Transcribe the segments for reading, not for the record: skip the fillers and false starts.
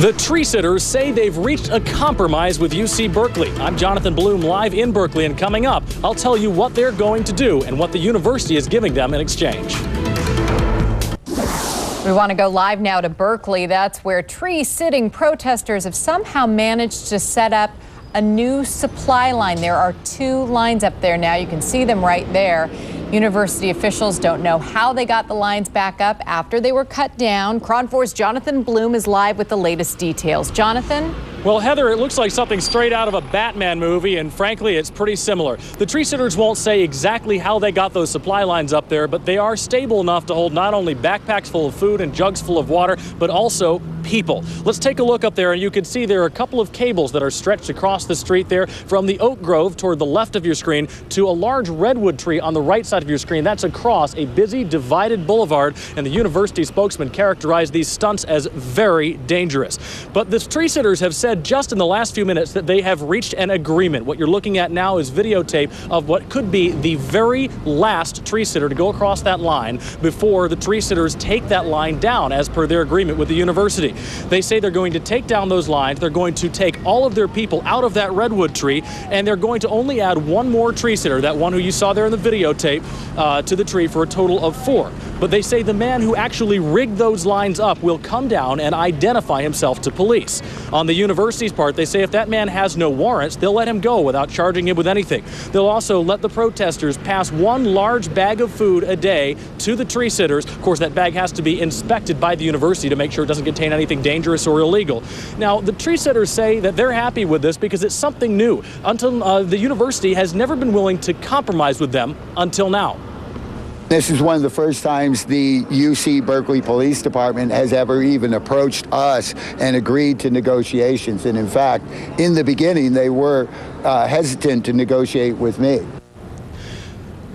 The tree sitters say they've reached a compromise with UC Berkeley. I'm Jonathan Bloom, live in Berkeley, and coming up, I'll tell you what they're going to do and what the university is giving them in exchange. We want to go live now to Berkeley. That's where tree-sitting protesters have somehow managed to set up a new supply line. There are two lines up there now. You can see them right there. University officials don't know how they got the lines back up after they were cut down. KRON 4's Jonathan Bloom is live with the latest details. Jonathan? Well, Heather, it looks like something straight out of a Batman movie, and frankly, it's pretty similar. The tree sitters won't say exactly how they got those supply lines up there, but they are stable enough to hold not only backpacks full of food and jugs full of water, but also people. Let's take a look up there, and you can see there are a couple of cables that are stretched across the street there from the oak grove toward the left of your screen to a large redwood tree on the right side of your screen. That's across a busy, divided boulevard, and the university spokesman characterized these stunts as very dangerous. But the tree sitters have said just in the last few minutes that they have reached an agreement. What you're looking at now is videotape of what could be the very last tree sitter to go across that line before the tree sitters take that line down as per their agreement with the university. They say they're going to take down those lines, they're going to take all of their people out of that redwood tree, and they're going to only add one more tree sitter, that one who you saw there in the videotape, to the tree for a total of 4. But they say the man who actually rigged those lines up will come down and identify himself to police. On the university's part, they say if that man has no warrants, they'll let him go without charging him with anything. They'll also let the protesters pass one large bag of food a day to the tree sitters. Of course, that bag has to be inspected by the university to make sure it doesn't contain anything dangerous or illegal. Now, the tree sitters say that they're happy with this because it's something new. Until the university has never been willing to compromise with them until now. This is one of the first times the UC Berkeley Police Department has ever even approached us and agreed to negotiations. And in fact, in the beginning, they were hesitant to negotiate with me.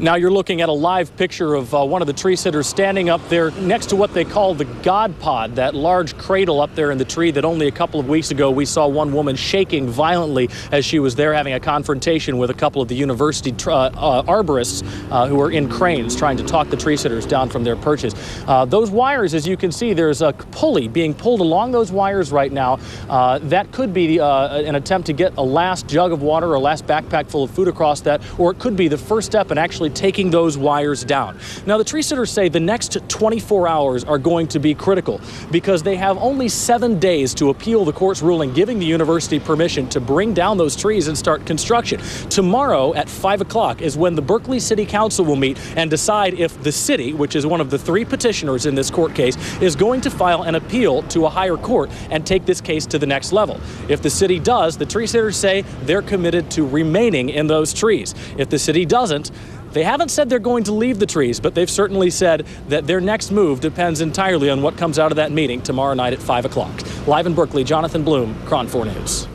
Now you're looking at a live picture of one of the tree sitters standing up there next to what they call the God Pod, that large cradle up there in the tree that only a couple of weeks ago we saw one woman shaking violently as she was there having a confrontation with a couple of the university arborists who were in cranes trying to talk the tree sitters down from their perches. Those wires, as you can see, there's a pulley being pulled along those wires right now. That could be an attempt to get a last jug of water or a last backpack full of food across that, or it could be the first step in actually taking those wires down. Now, the tree sitters say the next 24 hours are going to be critical because they have only 7 days to appeal the court's ruling giving the university permission to bring down those trees and start construction. Tomorrow at 5 o'clock is when the Berkeley City Council will meet and decide if the city, which is one of the 3 petitioners in this court case, is going to file an appeal to a higher court and take this case to the next level. If the city does, the tree sitters say they're committed to remaining in those trees. If the city doesn't, they haven't said they're going to leave the trees, but they've certainly said that their next move depends entirely on what comes out of that meeting tomorrow night at 5 o'clock. Live in Berkeley, Jonathan Bloom, KRON 4 News.